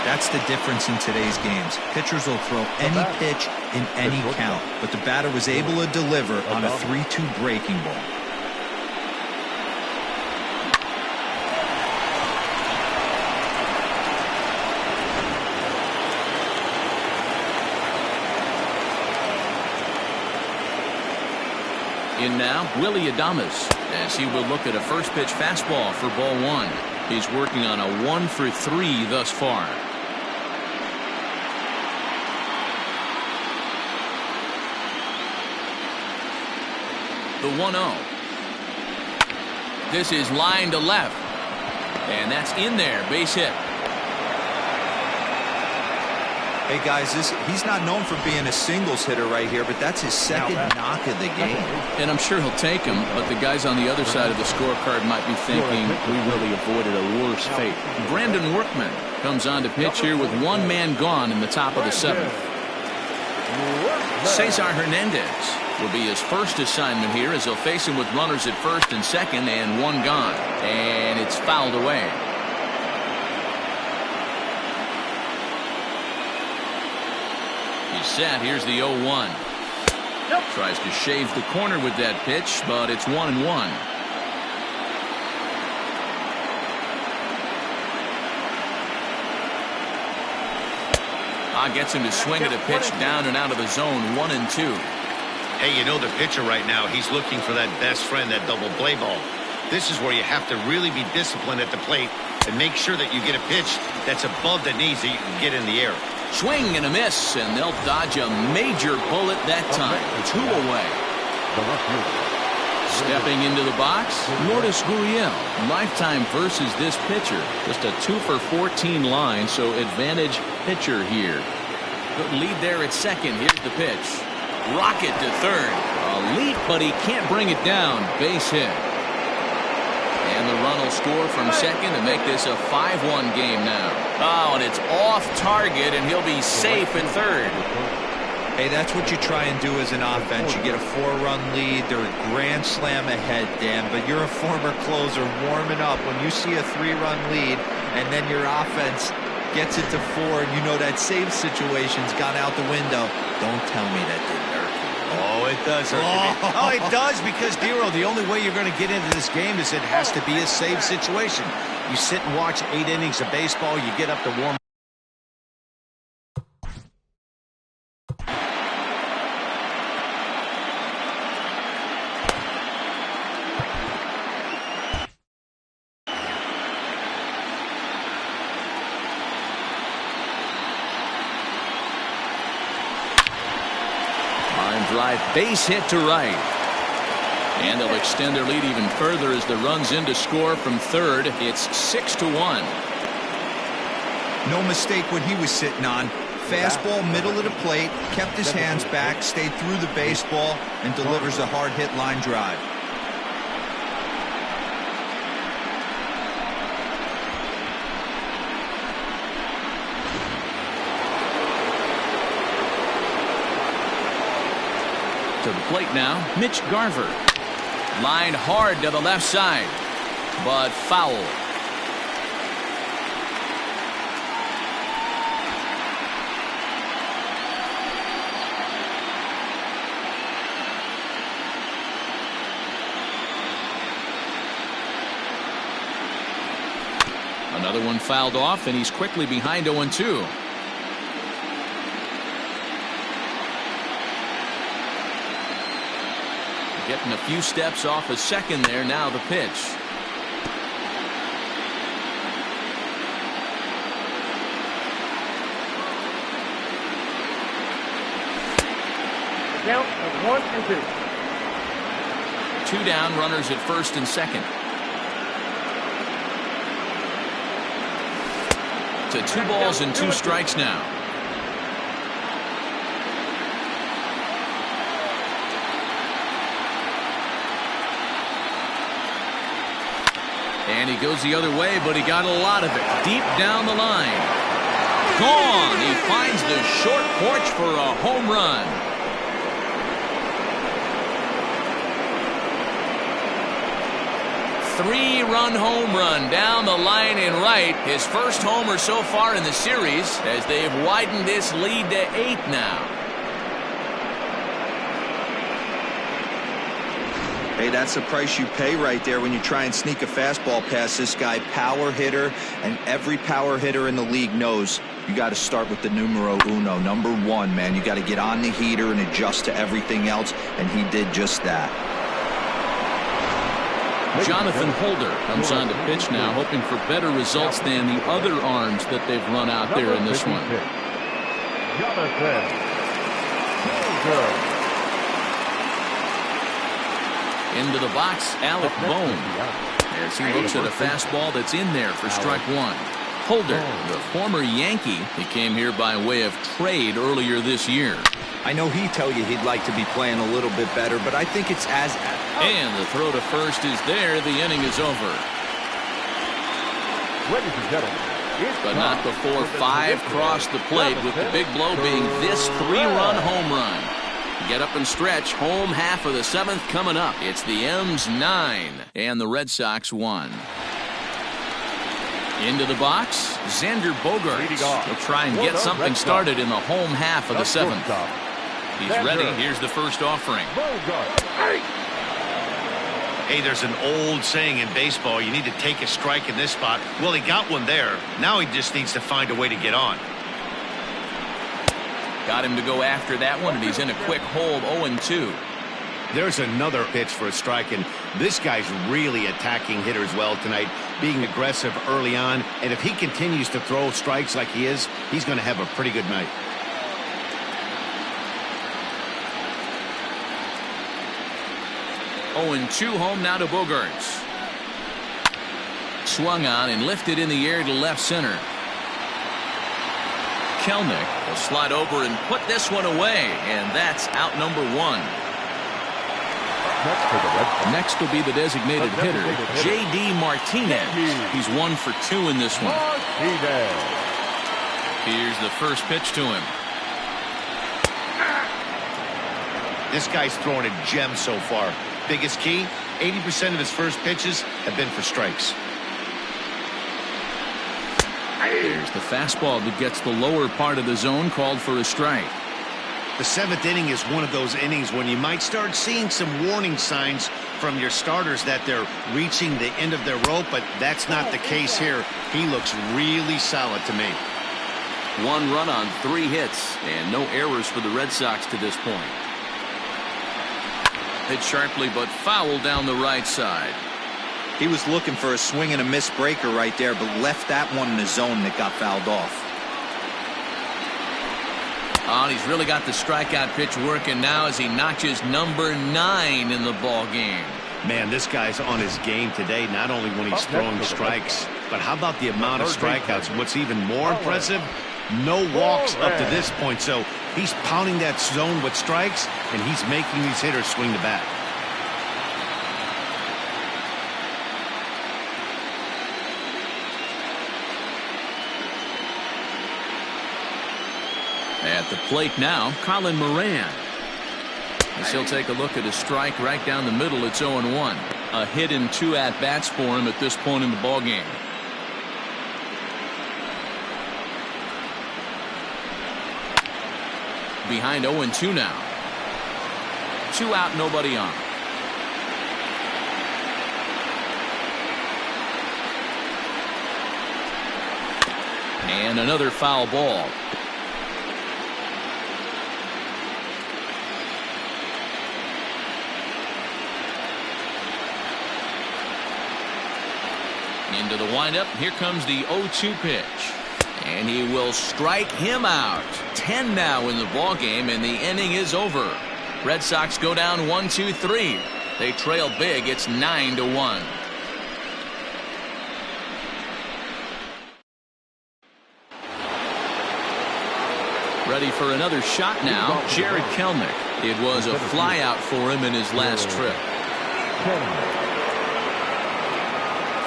[SPEAKER 3] That's the difference in today's games. Pitchers will throw any pitch in any count, but the batter was able to deliver on a 3-2 breaking ball.
[SPEAKER 1] In now, Willie Adames, as he will look at a first pitch fastball for ball 1. He's working on a 1 for 3 thus far. The 1-0. This is line to left. And that's in there. Base hit.
[SPEAKER 3] Hey guys, he's not known for being a singles hitter right here, but that's his 2nd knock of the game.
[SPEAKER 1] And I'm sure he'll take him, but the guys on the other side of the scorecard might be thinking we really avoided a worse fate. Brandon Workman comes on to pitch here with 1 man gone in the top of the 7th. Cesar Hernandez will be his first assignment here as he'll face him with runners at first and second and 1 gone. And it's fouled away. He's set. Here's the 0-1. Tries to shave the corner with that pitch, but it's 1-1. Gets him to swing at a pitch down and out of the zone. 1-2.
[SPEAKER 2] Hey, you know the pitcher right now, he's looking for that best friend, that double play ball. This is where you have to really be disciplined at the plate and make sure that you get a pitch that's above the knees that you can get in the air.
[SPEAKER 1] Swing and a miss, and they'll dodge a major bullet that time. 2 away. Stepping into the box, Lourdes Gurriel. Lifetime versus this pitcher. Just a 2 for 14 line, so advantage pitcher here. Good lead there at second. Here's the pitch. Rocket to third. A leap, but he can't bring it down. Base hit. And the run will score from second to make this a 5-1 game now. Oh, and it's off target, and he'll be safe in third.
[SPEAKER 3] Hey, that's what you try and do as an offense. You get a 4-run lead. They're a grand slam ahead, Dan, but you're a former closer warming up. When you see a 3-run lead and then your offense gets it to 4 and you know that save situation's gone out the window, don't tell me that didn't hurt you.
[SPEAKER 2] Oh, it does hurt you. Oh, it does, because, Dero, the only way you're going to get into this game is it has to be a save situation. You sit and watch 8 innings of baseball, you get up to warm.
[SPEAKER 1] Drive, base hit to right. And they'll extend their lead even further as the runs in to score from third. It's 6-1.
[SPEAKER 3] No mistake what he was sitting on. Fastball, middle of the plate, kept his hands back, stayed through the baseball, and delivers a hard hit line drive.
[SPEAKER 1] To plate now, Mitch Garver. Lined hard to the left side, but foul. Another one fouled off, and he's quickly behind 0-2. Getting a few steps off a second there. Now the pitch.
[SPEAKER 6] The count of 1-2.
[SPEAKER 1] 2 down, runners at first and second. To 2 balls and 2 strikes now. And he goes the other way, but he got a lot of it deep down the line. Gone. He finds the short porch for a home run. Three-run home run down the line in right. His first homer so far in the series as they've widened this lead to 8 now.
[SPEAKER 3] Hey, that's the price you pay right there when you try and sneak a fastball past this guy. Power hitter, and every power hitter in the league knows you got to start with the numero uno, number 1, man. You got to get on the heater and adjust to everything else, and he did just that.
[SPEAKER 1] Jonathan Holder comes on to pitch now, hoping for better results than the other arms that they've run out there in this one.
[SPEAKER 4] Jonathan Holder.
[SPEAKER 1] Into the box, Alec Bohm, as he looks at a fastball that's in there for strike 1. Holder, the former Yankee, he came here by way of trade earlier this year.
[SPEAKER 3] I know he'd tell you he'd like to be playing a little bit better, but I think it's as...
[SPEAKER 1] And the throw to first is there. The inning is over.
[SPEAKER 4] Ladies and gentlemen,
[SPEAKER 1] but not before 5 cross the plate, with the big blow being this 3-run home run. Get up and stretch. Home half of the 7th coming up. It's the M's 9 and the Red Sox 1. Into the box, Xander Bogaerts. He'll try and get something started in the home half of the 7th. He's ready. Here's the first offering.
[SPEAKER 2] Hey, there's an old saying in baseball, you need to take a strike in this spot. Well, he got one there. Now he just needs to find a way to get on.
[SPEAKER 1] Got him to go after that one, and he's in a quick hold, 0-2.
[SPEAKER 2] There's another pitch for a strike, and this guy's really attacking hitters well tonight, being aggressive early on. And if he continues to throw strikes like he is, he's going to have a pretty good night.
[SPEAKER 1] Oh, and 2 home now to Bogaerts. Swung on and lifted in the air to left center. Kelnick will slide over and put this one away, and that's out number 1. Next will be the designated hitter, J.D. Martinez. He's 1 for 2 in this one. Here's the first pitch to him.
[SPEAKER 2] This guy's throwing a gem so far. Biggest key, 80% of his first pitches have been for strikes.
[SPEAKER 1] There's the fastball that gets the lower part of the zone, called for a strike.
[SPEAKER 2] The 7th inning is one of those innings when you might start seeing some warning signs from your starters that they're reaching the end of their rope, but that's not the case here. He looks really solid to me.
[SPEAKER 1] 1 run on 3 hits, and no errors for the Red Sox to this point. Hit sharply, but foul down the right side.
[SPEAKER 3] He was looking for a swing and a miss breaker right there, but left that one in the zone that got fouled off.
[SPEAKER 1] Oh, he's really got the strikeout pitch working now as he notches number 9 in the ball game.
[SPEAKER 2] Man, this guy's on his game today, not only when he's throwing strikes, but how about the amount of strikeouts? What's even more impressive, no walks up to this point. So he's pounding that zone with strikes, and he's making these hitters swing the bat.
[SPEAKER 1] At the plate now, Colin Moran. As he'll take a look at a strike right down the middle. It's 0-1. A hit and 2 at-bats for him at this point in the ballgame. Behind 0-2 now. 2 out, nobody on. And another foul ball. Into the windup. Here comes the 0-2 pitch. And he will strike him out. 10 now in the ballgame, and the inning is over. Red Sox go down 1-2-3. They trail big. It's 9-1. Ready for another shot now. Jared Kelnick. It was a fly out for him in his last trip.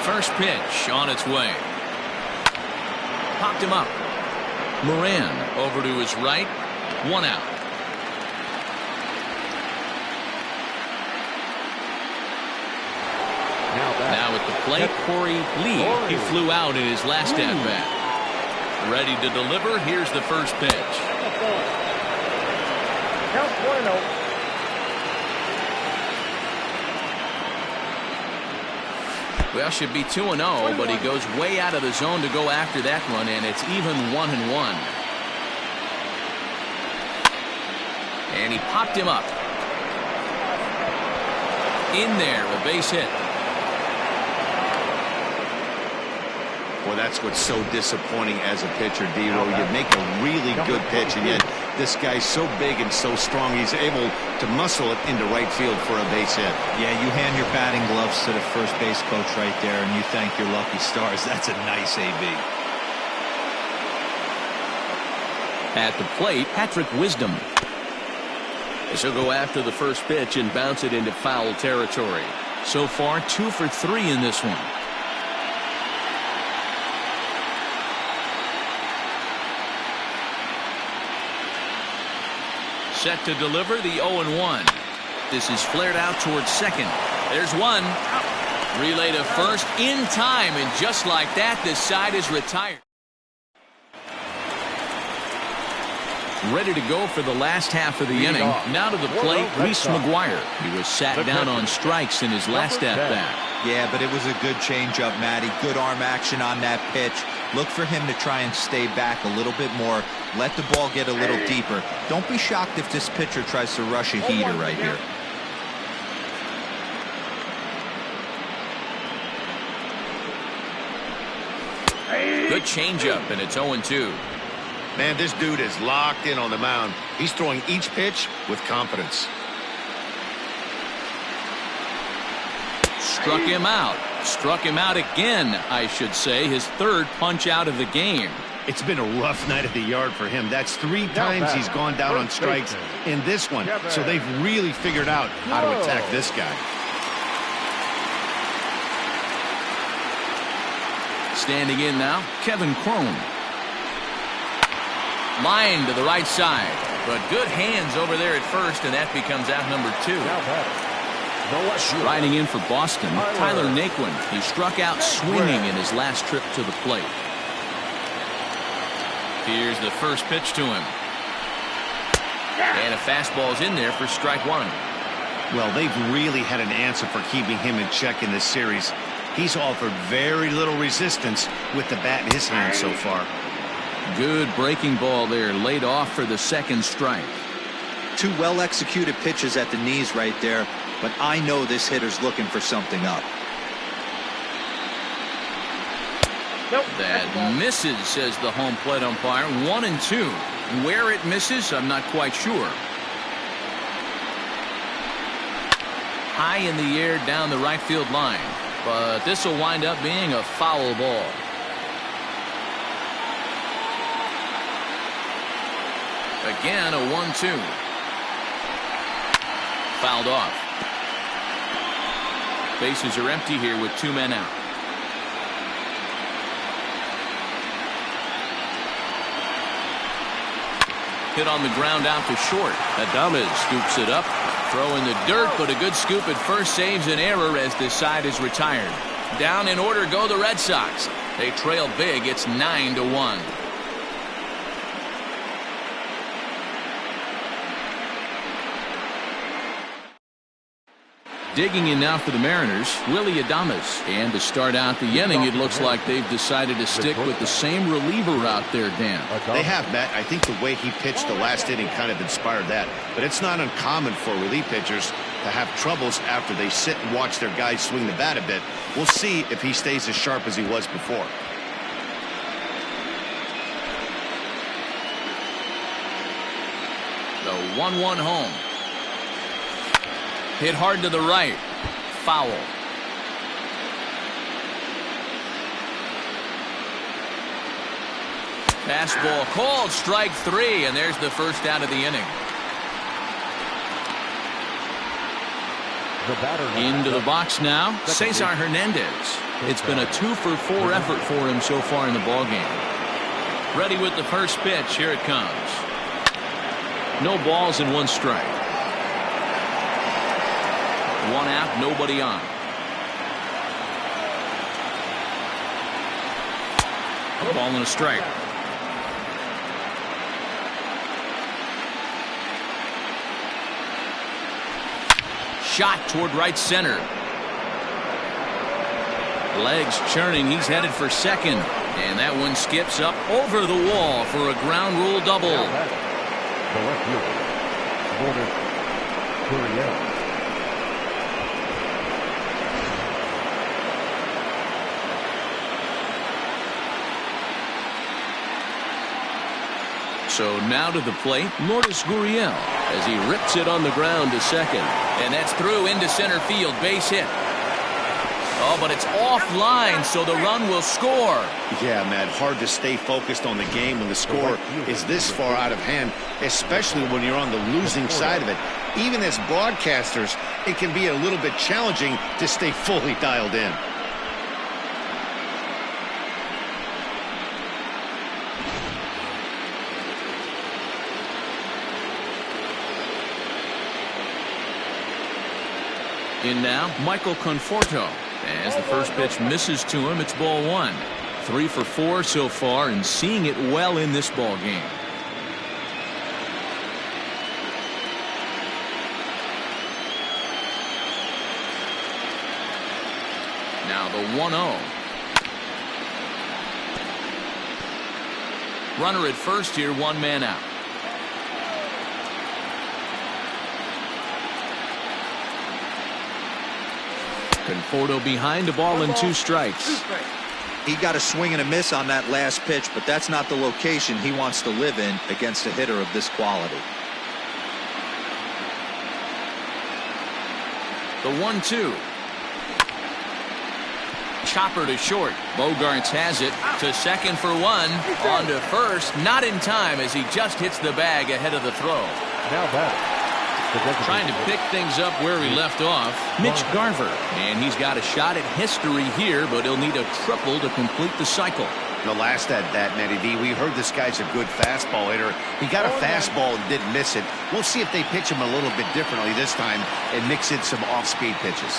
[SPEAKER 1] First pitch on its way. Popped him up. Moran over to his right. 1 out. Now at the plate, Corey Lee. He flew out in his last at-bat. Ready to deliver. Here's the first pitch.
[SPEAKER 6] Count 1-0.
[SPEAKER 1] Well, should be 2-0, but he goes way out of the zone to go after that one, and it's even 1-1. And he popped him up. In there, a base hit.
[SPEAKER 2] Well, that's what's so disappointing as a pitcher, D-Row. You make a really good pitch, and yet this guy's so big and so strong, he's able to muscle it into right field for a base hit.
[SPEAKER 3] Yeah, you hand your batting gloves to the first base coach right there, and you thank your lucky stars. That's a nice AB.
[SPEAKER 1] At the plate, Patrick Wisdom. He'll go after the first pitch and bounce it into foul territory. So far, 2 for 3 in this one. Set to deliver the 0-1. This is flared out towards second. There's one. Relay to first in time, and just like that, this side is retired. Ready to go for the last half of the inning. Now to the plate, Reese McGuire. He was sat down on strikes in his last at-bat.
[SPEAKER 3] Yeah, but it was a good changeup, Matty. Good arm action on that pitch. Look for him to try and stay back a little bit more. Let the ball get a little deeper. Don't be shocked if this pitcher tries to rush a heater right here.
[SPEAKER 1] Good changeup, and it's 0-2.
[SPEAKER 2] Man, this dude is locked in on the mound. He's throwing each pitch with confidence.
[SPEAKER 1] Struck him out. Struck him out again, I should say. His third punch out of the game.
[SPEAKER 2] It's been a rough night at the yard for him. That's 3 times he's gone down on strikes in this one. So they've really figured out how to attack this guy.
[SPEAKER 1] Standing in now, Kevin Cron. Line to the right side, but good hands over there at first, and that becomes out number 2. Riding in for Boston, Tyler Naquin. He struck out swinging in his last trip to the plate. Here's the first pitch to him. And a fastball's in there for strike 1.
[SPEAKER 2] Well, they've really had an answer for keeping him in check in this series. He's offered very little resistance with the bat in his hand so far.
[SPEAKER 1] Good breaking ball there, laid off for the second strike.
[SPEAKER 3] 2 well-executed pitches at the knees right there, but I know this hitter's looking for something up.
[SPEAKER 1] That misses, says the home plate umpire. 1-2. Where it misses, I'm not quite sure. High in the air down the right field line, but this will wind up being a foul ball. Again, a 1-2. Fouled off. Bases are empty here with 2 men out. Hit on the ground out to short. Adames scoops it up. Throw in the dirt, but a good scoop at first saves an error as this side is retired. Down in order go the Red Sox. They trail big. It's 9-1. Digging in now for the Mariners, Willie Adames. And to start out the inning, it looks like they've decided to stick with the same reliever out there, Dan.
[SPEAKER 2] They have, Matt. I think the way he pitched the last inning kind of inspired that. But it's not uncommon for relief pitchers to have troubles after they sit and watch their guys swing the bat a bit. We'll see if he stays as sharp as he was before.
[SPEAKER 1] The 1-1 home. Hit hard to the right. Foul. Fastball called, strike 3, and there's the first out of the inning. Into the box now, Cesar Hernandez. It's been a 2-for-4 effort for him so far in the ballgame. Ready with the first pitch. Here it comes. No balls and 1 strike. 1 out, nobody on. A ball and a strike. Shot toward right center. Legs churning. He's headed for second. And that one skips up over the wall for a ground rule double.
[SPEAKER 4] The left fielder, Gurriel.
[SPEAKER 1] So now to the plate, Lourdes Gurriel as he rips it on the ground to second. And that's through into center field. Base hit. Oh, but it's offline, so the run will score.
[SPEAKER 2] Yeah, Matt, hard to stay focused on the game when the score is this far out of hand, especially when you're on the losing side of it. Even as broadcasters, it can be a little bit challenging to stay fully dialed in.
[SPEAKER 1] In now, Michael Conforto. As the first pitch misses to him, it's ball 1. 3 for 4 so far and seeing it well in this ball game. Now the 1-0. Runner at first here, 1 man out. Conforto behind, a ball and 2 strikes.
[SPEAKER 3] He got a swing and a miss on that last pitch, but that's not the location he wants to live in against a hitter of this quality.
[SPEAKER 1] The 1-2. Chopper to short. Bogarts has it to second for 1. On to first. Not in time as he just hits the bag ahead of the throw.
[SPEAKER 4] Now back.
[SPEAKER 1] Trying to pick things up where he left off, Mitch Garver. And he's got a shot at history here, but he'll need a triple to complete the cycle.
[SPEAKER 2] The last at that, Matty D, we heard this guy's a good fastball hitter. He got a fastball and didn't miss it. We'll see if they pitch him a little bit differently this time and mix in some off-speed pitches.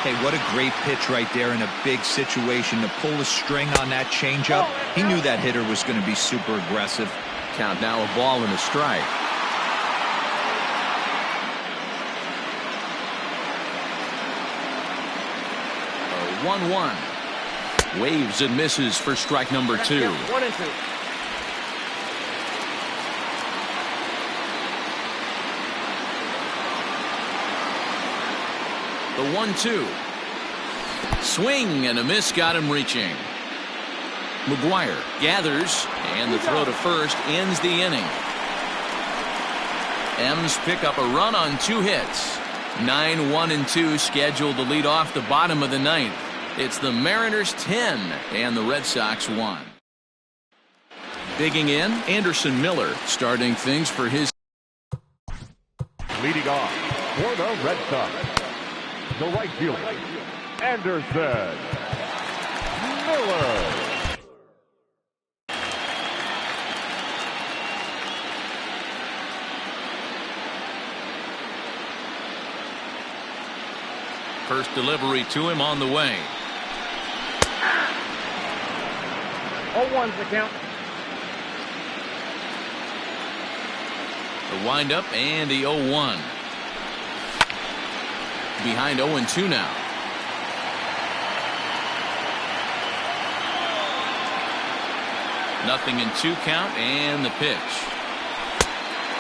[SPEAKER 3] Hey, what a great pitch right there in a big situation to pull the string on that changeup. He knew that hitter was going to be super aggressive.
[SPEAKER 1] Count now, a ball and a strike. 1-1. Waves and misses for strike number 2.
[SPEAKER 6] 1 and 2.
[SPEAKER 1] The 1-2. Swing and a miss got him reaching. McGuire gathers, and the throw to first ends the inning. M's pick up a run on 2 hits. 9-1-2 scheduled to lead off the bottom of the 9th. It's the Mariners 10 and the Red Sox 1. Digging in, Anderson Miller starting things for his.
[SPEAKER 4] Leading off for the Red Sox, the right fielder, Anderson Miller.
[SPEAKER 1] First delivery to him on the way.
[SPEAKER 6] 0-1's the count.
[SPEAKER 1] The windup and the 0-1. Behind 0-2 now. Nothing in 2 count and the pitch.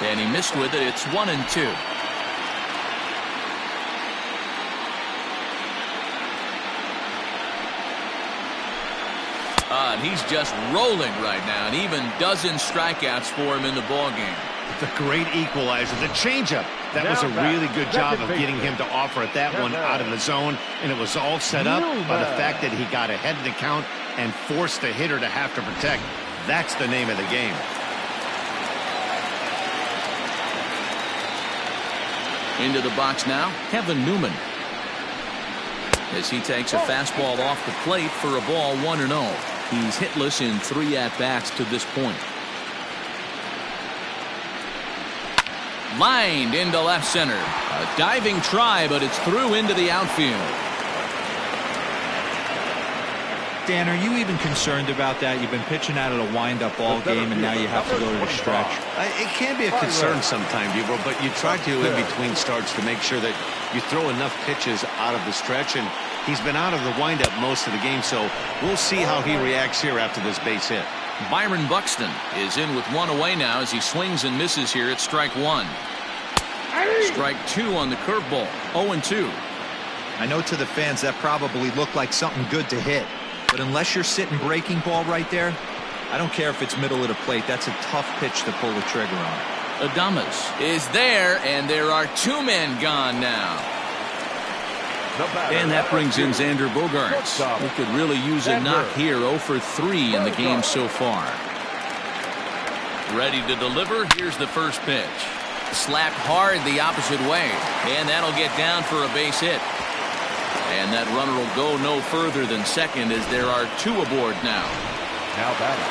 [SPEAKER 1] And he missed with it. It's 1-2. And he's just rolling right now, and even dozen strikeouts for him in the ball game.
[SPEAKER 2] It's a great equalizer. The changeup. That was a really good job of getting him to offer at that one out of the zone, and it was all set up by the fact that he got ahead in the count and forced the hitter to have to protect. That's the name of the game.
[SPEAKER 1] Into the box now, Kevin Newman. As he takes a fastball off the plate for a ball 1-0. He's hitless in 3 at-bats to this point. Lined into left center. A diving try, but it's through into the outfield.
[SPEAKER 3] Dan, are you even concerned about that? You've been pitching out of a wind-up ball game, and now you have to go to the stretch.
[SPEAKER 2] It can be a concern sometimes, Deaver, but you try to in between starts to make sure that you throw enough pitches out of the stretch, and he's been out of the windup most of the game, so we'll see how he reacts here after this base hit.
[SPEAKER 1] Byron Buxton is in with 1 away now as he swings and misses here at strike 1. Strike 2 on the curveball. 0-2.
[SPEAKER 3] I know to the fans that probably looked like something good to hit, but unless you're sitting breaking ball right there, I don't care if it's middle of the plate. That's a tough pitch to pull the trigger on.
[SPEAKER 1] Adames is there, and there are 2 men gone now. And that brings in Xander Bogaerts. He could really use a knock here. 0 for 3 in the game so far. Ready to deliver. Here's the first pitch. Slapped hard the opposite way, and that'll get down for a base hit. And that runner will go no further than second as there are 2 aboard now.
[SPEAKER 4] Now batting,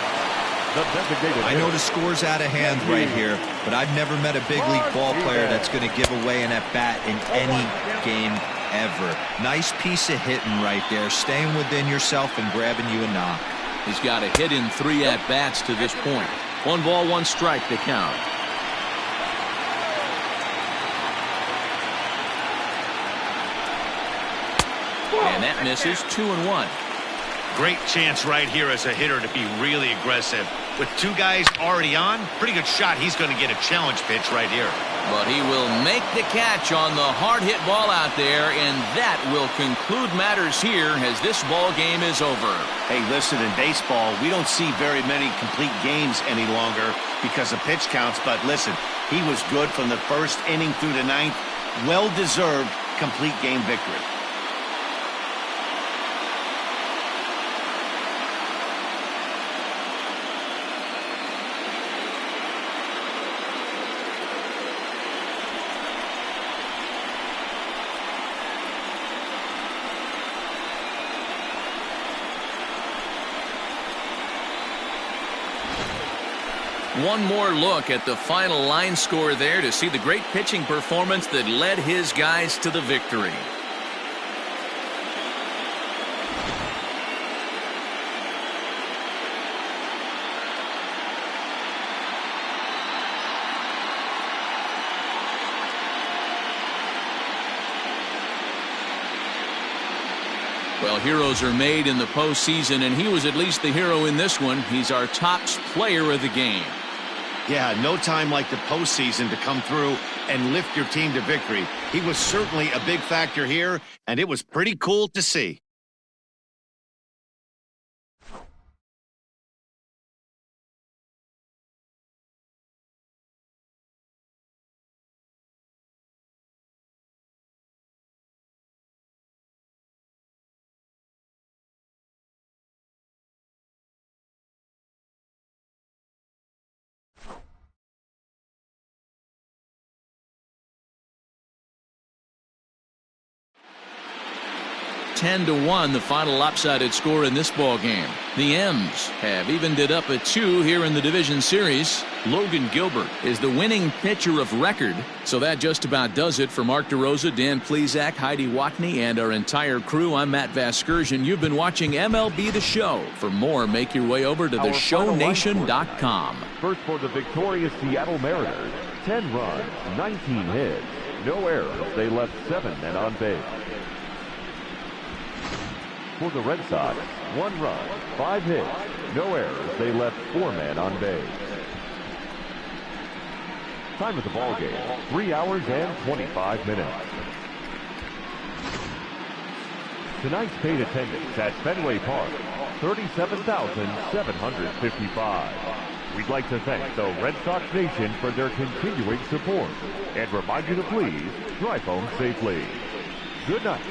[SPEAKER 4] the designated
[SPEAKER 3] I know the score's out of hand right here, but I've never met a big league ball player that's going to give away an at-bat in any game ever. Nice piece of hitting right there, staying within yourself and grabbing you a knock.
[SPEAKER 1] He's got a hit in 3 at-bats to this point. 1 ball, 1 strike to count. And that misses. 2-1.
[SPEAKER 2] Great chance right here as a hitter to be really aggressive. With 2 guys already on, pretty good shot. He's going to get a challenge pitch right here.
[SPEAKER 1] But he will make the catch on the hard hit ball out there, and that will conclude matters here as this ball game is over.
[SPEAKER 2] Hey, listen, in baseball, we don't see very many complete games any longer because of pitch counts. But listen, he was good from the first inning through the 9th. Well-deserved complete game victory.
[SPEAKER 1] One more look at the final line score there to see the great pitching performance that led his guys to the victory. Well, heroes are made in the postseason, and he was at least the hero in this one. He's our top player of the game.
[SPEAKER 2] Yeah, no time like the postseason to come through and lift your team to victory. He was certainly a big factor here, and it was pretty cool to see.
[SPEAKER 1] 10-1, the final lopsided score in this ball game. The M's have evened it up at 2 here in the division series. Logan Gilbert is the winning pitcher of record. So that just about does it for Mark DeRosa, Dan Plesac, Heidi Watney, and our entire crew. I'm Matt Vasgersian. You've been watching MLB The Show. For more, make your way over to theshownation.com.
[SPEAKER 4] First for the victorious Seattle Mariners, 10 runs, 19 hits, no errors. They left 7 men on base. For the Red Sox, 1 run, 5 hits, no errors. They left 4 men on base. Time of the ball game, 3 hours and 25 minutes. Tonight's paid attendance at Fenway Park, 37,755. We'd like to thank the Red Sox Nation for their continuing support and remind you to please drive home safely. Good night.